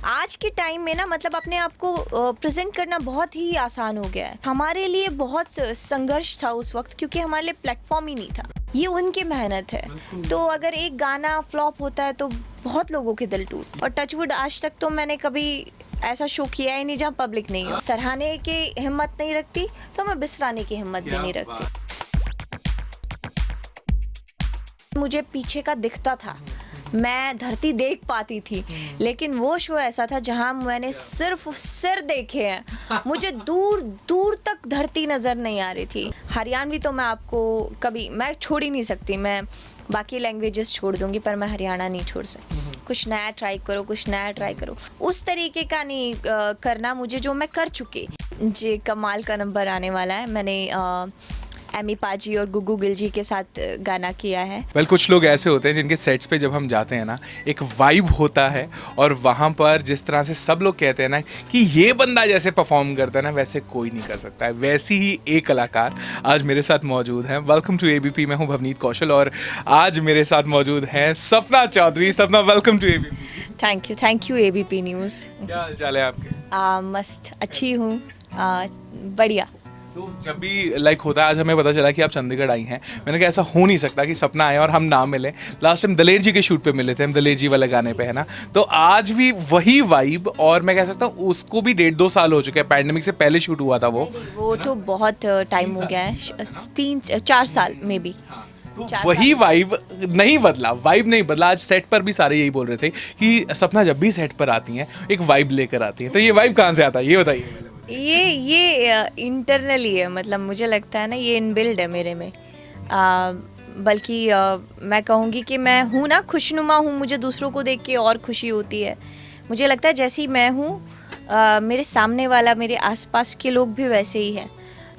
आज के टाइम में ना मतलब अपने आप को प्रेजेंट करना बहुत ही आसान हो गया है। हमारे लिए बहुत संघर्ष था उस वक्त, क्योंकि हमारे लिए प्लेटफॉर्म ही नहीं था। ये उनकी मेहनत है। तो अगर एक गाना फ्लॉप होता है तो बहुत लोगों के दिल टूट, और टचवुड आज तक तो मैंने कभी ऐसा शो किया ही नहीं जहाँ पब्लिक नहीं हो। सराहने की हिम्मत नहीं रखती तो मैं बिसराने की हिम्मत भी नहीं रखती। मुझे पीछे का दिखता था, मैं धरती देख पाती थी, लेकिन वो शो ऐसा था जहां मैंने सिर्फ सिर देखे हैं। मुझे दूर दूर तक धरती नज़र नहीं आ रही थी। हरियाणवी तो मैं आपको कभी मैं छोड़ ही नहीं सकती। मैं बाकी लैंग्वेजेस छोड़ दूंगी पर मैं हरियाणा नहीं छोड़ सकती। कुछ नया ट्राई करो, कुछ नया ट्राई करो। उस तरीके का नहीं करना मुझे जो मैं कर चुकी। जी कमाल का नंबर आने वाला है। मैंने एमी पाजी और गुग्गू गिल जी के साथ गाना किया है। कुछ लोग ऐसे होते हैं जिनके सेट्स पे जब हम जाते हैं ना, एक वाइब होता है, और वहाँ पर जिस तरह से सब लोग कहते हैं ना कि ये बंदा जैसे परफॉर्म करता है ना वैसे कोई नहीं कर सकता है, वैसी ही एक कलाकार आज मेरे साथ मौजूद हैं। Welcome to ABP. मैं हूँ भवनीत कौशल और आज मेरे साथ मौजूद हैं Sapna Chaudhary. Sapna, welcome to ABP. Thank you ABP news. क्या हाल चाल है आपके? मस्त, अच्छी हूँ, बढ़िया। तो जब भी होता है, आज हमें पता चला कि आप चंडीगढ़ आई हैं। मैंने कहा ऐसा हो नहीं सकता कि सपना आए और हम ना मिलें। लास्ट टाइम दलेर जी के शूट पे मिले थे हम, दलेर जी वाले गाने पे, है ना। तो आज भी वही वाइब, और मैं कह सकता हूँ उसको भी 1.5-2 साल हो चुके हैं। पैंडेमिक से पहले शूट हुआ था वो तो बहुत टाइम हो गया है, 3-4 साल में भी। तो वही वाइब नहीं बदला, वाइब नहीं बदला। आज सेट पर भी सारे यही बोल रहे थे कि सपना जब भी सेट पर आती हैं एक वाइब लेकर आती हैं। तो ये वाइब कहाँ से आता है, ये बताइए। ये इंटरनली है, मतलब मुझे लगता है ना ये इनबिल्ड है मेरे में। बल्कि मैं कहूँगी कि मैं हूँ ना खुशनुमा हूँ, मुझे दूसरों को देख के और खुशी होती है। मुझे लगता है जैसी मैं हूँ मेरे सामने वाला, मेरे आसपास के लोग भी वैसे ही हैं।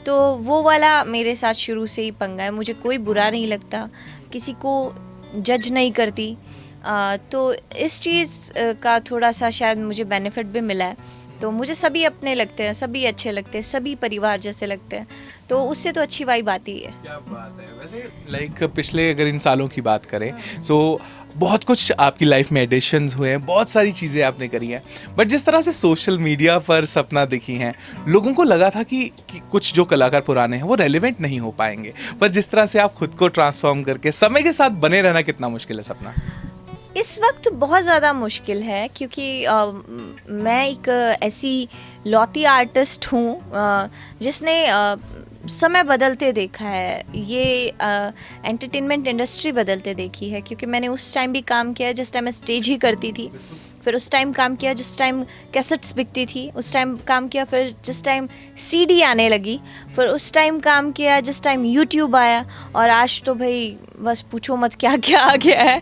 तो वो वाला मेरे साथ शुरू से ही पंगा है। मुझे कोई बुरा नहीं लगता, किसी को जज नहीं करती। तो इस चीज़ का थोड़ा सा शायद मुझे बेनिफिट भी मिला है। तो मुझे सभी अपने लगते हैं, सभी अच्छे लगते हैं, सभी परिवार जैसे लगते हैं। तो उससे तो अच्छी वाइब आती है। क्या बात है। वैसे पिछले अगर इन सालों की बात करें तो बहुत कुछ आपकी लाइफ में एडिशंस हुए हैं, बहुत सारी चीज़ें आपने करी हैं। बट जिस तरह से सोशल मीडिया पर सपना दिखी हैं, लोगों को लगा था कि कुछ जो कलाकार पुराने हैं वो रेलिवेंट नहीं हो पाएंगे। पर जिस तरह से आप खुद को ट्रांसफॉर्म करके समय के साथ बने रहना कितना मुश्किल है सपना? इस वक्त बहुत ज़्यादा मुश्किल है, क्योंकि मैं एक ऐसी लौती आर्टिस्ट हूँ जिसने समय बदलते देखा है। ये एंटरटेनमेंट इंडस्ट्री बदलते देखी है, क्योंकि मैंने उस टाइम भी काम किया जिस टाइम मैं स्टेज ही करती थी। फिर उस टाइम काम किया जिस टाइम कैसेट्स बिकती थी। उस टाइम काम किया फिर जिस टाइम सीडी आने लगी। फिर उस टाइम काम किया जिस टाइम यूट्यूब आया। और आज तो भाई बस पूछो मत क्या क्या आ गया है,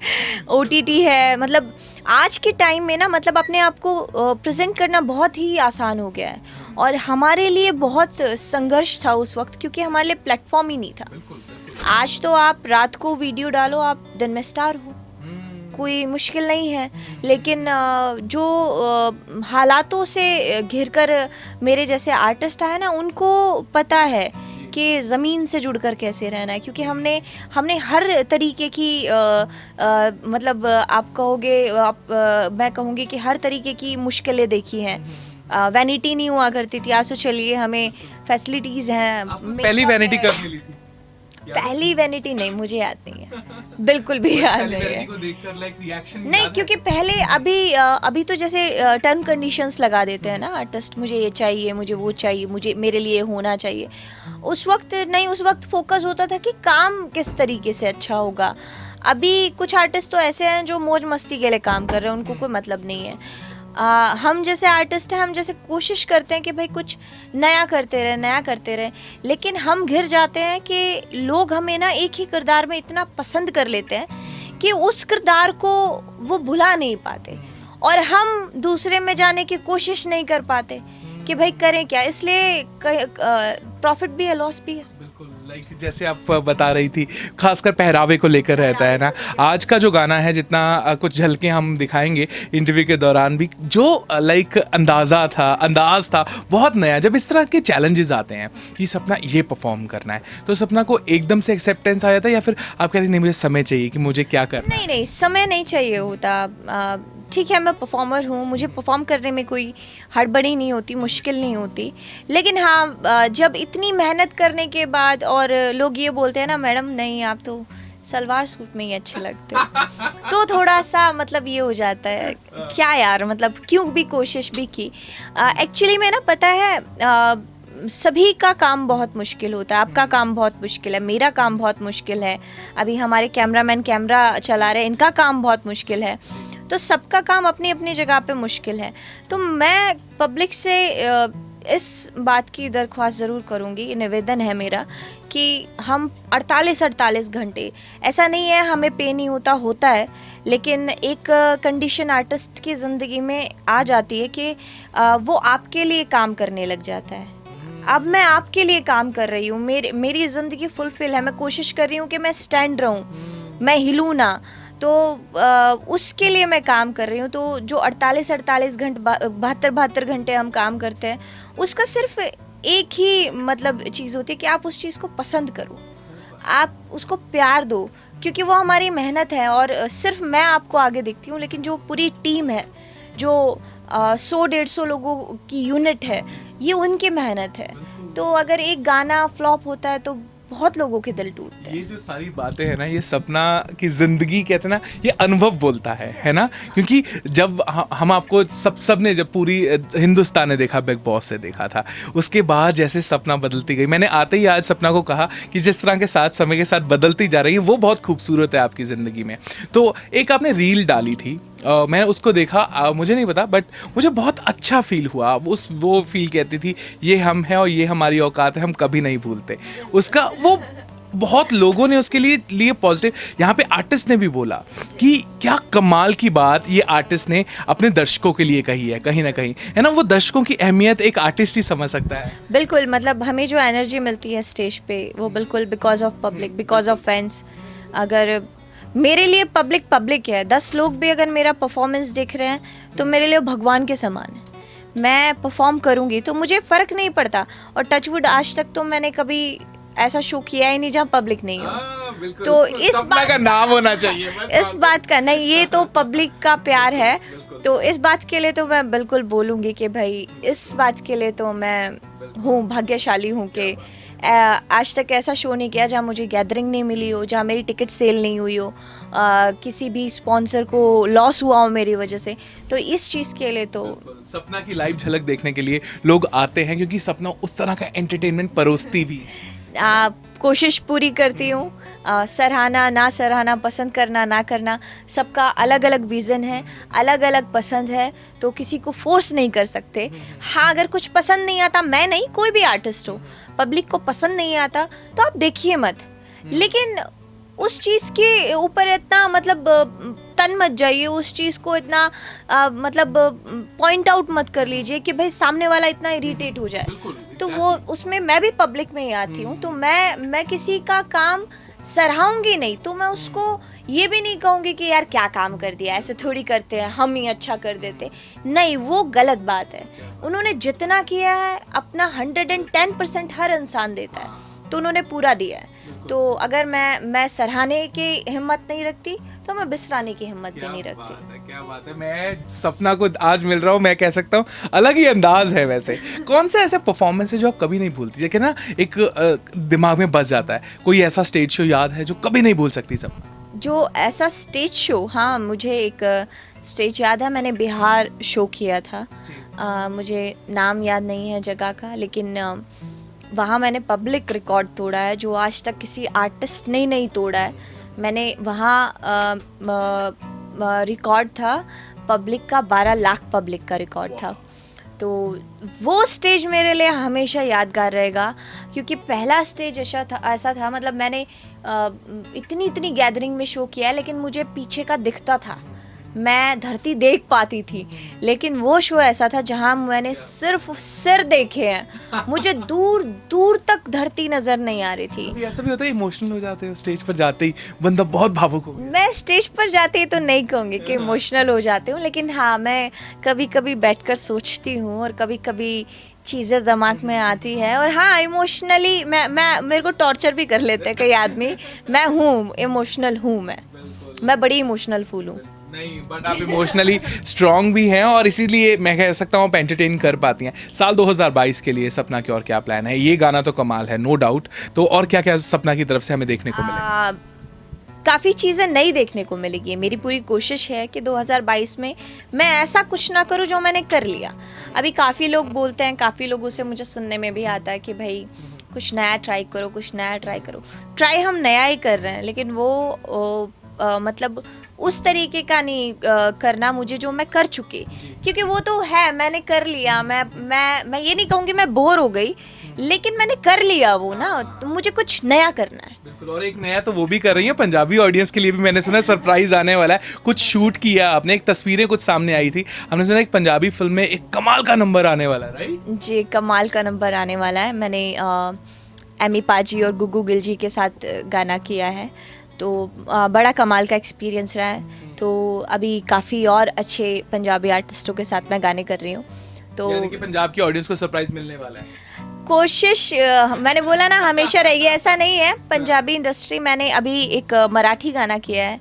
ओटीटी है। मतलब आज के टाइम में ना मतलब अपने आप को प्रेजेंट करना बहुत ही आसान हो गया है। और हमारे लिए बहुत संघर्ष था उस वक्त, क्योंकि हमारे लिए प्लेटफॉर्म ही नहीं था। आज तो आप रात को वीडियो डालो, आप दिन में स्टार हो, कोई मुश्किल नहीं है। लेकिन जो हालातों से घिर कर मेरे जैसे आर्टिस्ट आए ना, उनको पता है कि ज़मीन से जुड़कर कैसे रहना है। क्योंकि हमने हर तरीके की मतलब आप कहोगे मैं कहूँगी कि हर तरीके की मुश्किलें देखी हैं। वैनिटी नहीं हुआ करती थी, आज तो चलिए हमें फैसिलिटीज़ हैं। पहली वैनिटी कब मिली थी? पहली वैनिटी नहीं, मुझे याद नहीं है, बिल्कुल भी याद नहीं है। नहीं, क्योंकि पहले अभी तो जैसे टर्म कंडीशंस लगा देते हैं ना आर्टिस्ट, मुझे ये चाहिए, मुझे वो चाहिए, मुझे मेरे लिए होना चाहिए। उस वक्त नहीं, उस वक्त फोकस होता था कि काम किस तरीके से अच्छा होगा। अभी कुछ आर्टिस्ट तो ऐसे हैं जो मौज मस्ती के लिए काम कर रहे हैं, उनको कोई मतलब नहीं है। हम जैसे आर्टिस्ट हैं, हम जैसे कोशिश करते हैं कि भाई कुछ नया करते रहे, लेकिन हम घिर जाते हैं कि लोग हमें ना एक ही किरदार में इतना पसंद कर लेते हैं कि उस किरदार को वो भुला नहीं पाते, और हम दूसरे में जाने की कोशिश नहीं कर पाते कि भाई करें क्या। इसलिए प्रॉफिट भी है, लॉस भी है। जैसे आप बता रही थी, खासकर पहरावे को लेकर रहता है ना। आज का जो गाना है, जितना कुछ झलकें हम दिखाएंगे इंटरव्यू के दौरान भी, जो अंदाज था बहुत नया। जब इस तरह के चैलेंजेस आते हैं कि सपना ये परफॉर्म करना है, तो सपना को एकदम से एक्सेप्टेंस आ जाता है, या फिर आप कहते हैं नहीं मुझे समय चाहिए कि मुझे क्या करना है? नहीं, समय नहीं चाहिए होता। ठीक है मैं परफॉर्मर हूँ, मुझे परफॉर्म करने में कोई हड़बड़ी नहीं होती, मुश्किल नहीं होती, लेकिन हाँ जब इतनी मेहनत करने के बाद और लोग ये बोलते हैं ना मैडम नहीं आप तो सलवार सूट में ही अच्छे लगते हो तो थोड़ा सा मतलब ये हो जाता है क्या यार, मतलब क्यों भी कोशिश भी की। एक्चुअली में ना पता है सभी का काम बहुत मुश्किल होता है, आपका काम बहुत मुश्किल है, मेरा काम बहुत मुश्किल है, अभी हमारे कैमरामैन कैमरा चला रहे हैं इनका काम बहुत मुश्किल है, तो सबका काम अपनी अपनी जगह पे मुश्किल है। तो मैं पब्लिक से इस बात की दरख्वास्त ज़रूर करूँगी, निवेदन है मेरा कि हम 48 घंटे, ऐसा नहीं है हमें पे नहीं होता है, लेकिन एक कंडीशन आर्टिस्ट की ज़िंदगी में आ जाती है कि वो आपके लिए काम करने लग जाता है। अब मैं आपके लिए काम कर रही हूँ, मेरी ज़िंदगी फुलफिल है, मैं कोशिश कर रही हूँ कि मैं स्टैंड रहूँ, मैं हिलूँ ना, तो उसके लिए मैं काम कर रही हूँ। तो जो 48 घंटे 72 घंटे हम काम करते हैं उसका सिर्फ एक ही मतलब चीज़ होती है कि आप उस चीज़ को पसंद करो, आप उसको प्यार दो, क्योंकि वो हमारी मेहनत है। और सिर्फ मैं आपको आगे दिखती हूँ, लेकिन जो पूरी टीम है, जो 100-150 लोगों की यूनिट है, ये उनकी मेहनत है। तो अगर एक गाना फ्लॉप होता है तो बहुत लोगों के दिल टूटते हैं। ये जो सारी बातें हैं ना, ये सपना की जिंदगी कहते हैं ना, ये अनुभव बोलता है ना, क्योंकि जब हम आपको सबने जब पूरी हिंदुस्तान ने देखा, बिग बॉस से देखा था, उसके बाद जैसे सपना बदलती गई, मैंने आते ही आज सपना को कहा कि जिस तरह के साथ समय के साथ बदलती जा रही है वो बहुत खूबसूरत है आपकी ज़िंदगी में। तो एक आपने रील डाली थी, मैंने उसको देखा, मुझे नहीं पता बट मुझे बहुत अच्छा फील हुआ। वो फील कहती थी ये हम हैं और ये हमारी औकात है, हम कभी नहीं भूलते। उसका वो बहुत लोगों ने उसके लिए पॉजिटिव, यहाँ पे आर्टिस्ट ने भी बोला कि क्या कमाल की बात ये आर्टिस्ट ने अपने दर्शकों के लिए कही है, कहीं ना कहीं है ना, वो दर्शकों की अहमियत एक आर्टिस्ट ही समझ सकता है। बिल्कुल, मतलब हमें जो एनर्जी मिलती है स्टेज पे वो बिल्कुल because of public, because of fans. अगर मेरे लिए पब्लिक है, 10 लोग भी अगर मेरा परफॉर्मेंस देख रहे हैं तो मेरे लिए भगवान के समान है। मैं परफॉर्म करूँगी तो मुझे फ़र्क नहीं पड़ता, और टचवुड आज तक तो मैंने कभी ऐसा शो किया ही नहीं जहाँ पब्लिक नहीं हो। तो इस बात का नाम होना चाहिए, इस बात का नहीं, ये तो पब्लिक का प्यार है, तो इस बात के लिए तो मैं बिल्कुल बोलूँगी कि भाई इस बात के लिए तो मैं हूँ भाग्यशाली हूँ कि आज तक ऐसा शो नहीं किया जहाँ मुझे गैदरिंग नहीं मिली हो, जहाँ मेरी टिकट सेल नहीं हुई हो, किसी भी स्पॉन्सर को लॉस हुआ हो मेरी वजह से। तो इस चीज़ के लिए तो सपना की लाइव झलक देखने के लिए लोग आते हैं, क्योंकि सपना उस तरह का एंटरटेनमेंट परोसती भी कोशिश पूरी करती हूँ। सराहना ना सराहना, पसंद करना ना करना, सबका अलग अलग विज़न है, अलग अलग पसंद है, तो किसी को फोर्स नहीं कर सकते। हाँ अगर कुछ पसंद नहीं आता, मैं नहीं कोई भी आर्टिस्ट हो, पब्लिक को पसंद नहीं आता तो आप देखिए मत, लेकिन उस चीज़ के ऊपर इतना मतलब तन मत जाइए, उस चीज़ को इतना मतलब पॉइंट आउट मत कर लीजिए कि भाई सामने वाला इतना इरिटेट हो जाए। तो वो उसमें मैं भी पब्लिक में ही आती हूँ, तो मैं किसी का काम सराहूंगी नहीं, तो मैं उसको ये भी नहीं कहूँगी कि यार क्या काम कर दिया, ऐसे थोड़ी करते हैं, हम ही अच्छा कर देते, नहीं, वो गलत बात है। उन्होंने जितना किया है अपना 110% हर इंसान देता है, तो उन्होंने पूरा दिया है। तो अगर मैं सराहने की हिम्मत नहीं रखती तो मैं बिसराने की हिम्मत भी नहीं रखती। क्या बात है, मैं सपना को आज मिल रहा हूँ, मैं कह सकता हूँ अलग ही अंदाज है। वैसे कौन सा ऐसा परफॉर्मेंस है जो आप कभी नहीं भूलती, जैसे ना एक दिमाग में बस जाता है, कोई ऐसा स्टेज शो याद है जो कभी नहीं भूल सकती सपना? जो ऐसा स्टेज शो, हाँ मुझे एक स्टेज याद है, मैंने बिहार शो किया था, मुझे नाम याद नहीं है जगह का, लेकिन वहाँ मैंने पब्लिक रिकॉर्ड तोड़ा है जो आज तक किसी आर्टिस्ट ने नहीं तोड़ा है। मैंने वहाँ रिकॉर्ड था पब्लिक का, 12 लाख पब्लिक का रिकॉर्ड था। तो वो स्टेज मेरे लिए हमेशा यादगार रहेगा, क्योंकि पहला स्टेज ऐसा था मतलब मैंने इतनी गैदरिंग में शो किया है, लेकिन मुझे पीछे का दिखता था, मैं धरती देख पाती थी, लेकिन वो शो ऐसा था जहां मैंने सिर्फ सिर देखे हैं, मुझे दूर दूर तक धरती नजर नहीं आ रही थी। ऐसा भी होता है, इमोशनल हो जाते हो स्टेज पर जाते ही, बंदा बहुत भावुक हो गया। मैं स्टेज पर जाती तो नहीं कहूँगी कि इमोशनल हो जाती हूँ, लेकिन हाँ मैं कभी कभी बैठकर सोचती हूँ और कभी कभी चीज़ें दिमाग में आती है, और हाँ इमोशनली मैं मेरे को टॉर्चर भी कर लेते हैं कई आदमी। मैं हूँ इमोशनल, हूँ मैं बड़ी इमोशनल फूल हूँ। नहीं, बट आप इमोशनली स्ट्रांग भी हैं और इसीलिए मैं कह सकता हूँ आप एंटरटेन कर पाती हैं। साल 2022 के लिए सपना की और क्या प्लान है? ये गाना तो कमाल है, नो डाउट। तो और क्या क्या सपना की तरफ से हमें देखने को मिलेगा? काफ़ी चीज़ें नई देखने को मिलेगी। मेरी पूरी कोशिश है कि 2022 में मैं ऐसा कुछ ना करूं जो मैंने कर लिया। अभी काफ़ी लोग बोलते हैं, काफ़ी लोगों से मुझे सुनने में भी आता है कि भाई कुछ नया ट्राई करो, कुछ नया ट्राई करो। ट्राई हम नया ही कर रहे हैं, लेकिन वो मतलब उस तरीके का नहीं करना मुझे जो मैं कर चुकी, क्योंकि वो तो है, मैंने कर लिया। मैं ये नहीं कहूँगी मैं बोर हो गई, लेकिन मैंने कर लिया वो ना, तो मुझे कुछ नया करना है। बिल्कुल, और एक नया तो वो भी कर रही है पंजाबी ऑडियंस के लिए भी। मैंने सुना सरप्राइज आने वाला है, कुछ शूट किया आपने, एक तस्वीरें कुछ सामने आई थी, हमने सुना एक पंजाबी फिल्म में एक कमाल का नंबर आने वाला है, राइट? जी, कमाल का नंबर आने वाला है। मैंने एमी पाजी और गुग्गू गिल जी के साथ गाना किया है, तो बड़ा कमाल का एक्सपीरियंस रहा है। तो अभी काफ़ी और अच्छे पंजाबी आर्टिस्टों के साथ मैं गाने कर रही हूँ, तो यानी कि पंजाब की ऑडियंस को सरप्राइज मिलने वाला है। कोशिश मैंने बोला ना हमेशा रही है, ऐसा नहीं है। पंजाबी इंडस्ट्री, मैंने अभी एक मराठी गाना किया है,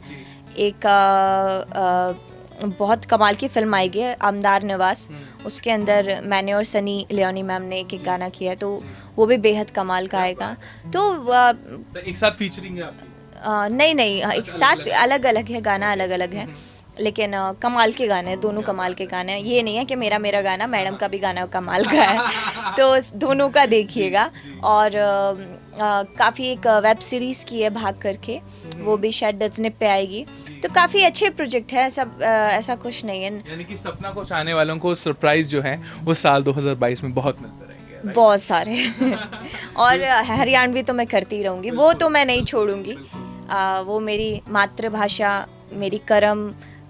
एक बहुत कमाल की फिल्म आएगी है आमदार नवाज, उसके अंदर मैंने और सनी लियोनी मैम ने एक गाना किया है, तो वो भी बेहद कमाल का आएगा। तो एक साथ फीचरिंग है आपकी? नहीं, एक साथ अलग अलग है गाना, अलग अलग है, लेकिन कमाल के गाने हैं, दोनों कमाल के गाने हैं। ये नहीं है कि मेरा गाना, मैडम का भी गाना कमाल का है, तो दोनों का देखिएगा। और काफ़ी एक वेब सीरीज़ की है भाग करके, वो भी शायद डिज्नी पे आएगी। तो काफ़ी अच्छे प्रोजेक्ट है सब, ऐसा कुछ नहीं है। यानी कि सपना को चाहने वालों को सरप्राइज जो है वो साल 2022 में बहुत मिलते रहेंगे, राइट? बहुत सारे और हरियाणवी तो मैं करती रहूँगी, वो तो मैं नहीं छोड़ूंगी। वो मेरी मातृभाषा, मेरी कर्म,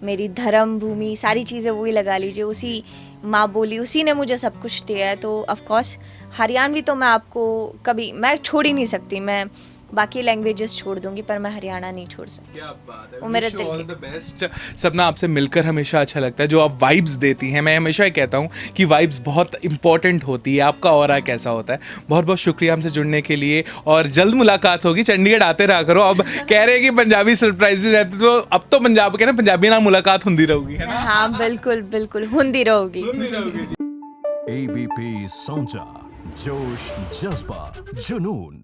मेरी धर्म भूमि, सारी चीज़ें वही लगा लीजिए, उसी माँ बोली, उसी ने मुझे सब कुछ दिया है। तो ऑफ कोर्स हरियाणवी तो मैं आपको कभी मैं छोड़ ही नहीं सकती। मैं बाकी लैंग्वेजेस छोड़ दूंगी, पर मैं हरियाणा नहीं छोड़ सकती। क्या बात है, वो मेरे Wish you दिल all के। the best। सपना, आपसे मिलकर हमेशा अच्छा लगता है, जो आप वाइब्स देती हैं। मैं हमेशा कहता हूँ कि वाइब्स बहुत इंपॉर्टेंट होती है, आपका ऑरा कैसा होता है। बहुत बहुत शुक्रिया हमसे जुड़ने के लिए, और जल्द मुलाकात होगी। चंडीगढ़ आते रहा करो। अब कह रहे हैं कि पंजाबी सरप्राइजेज रहते, तो अब तो पंजाब के ना पंजाबी ना मुलाकात होती रहूगी, है ना? हाँ बिल्कुल बिल्कुल, हुंदी रहोगी। ABP Sonja, जोश, जज्बा, जुनून।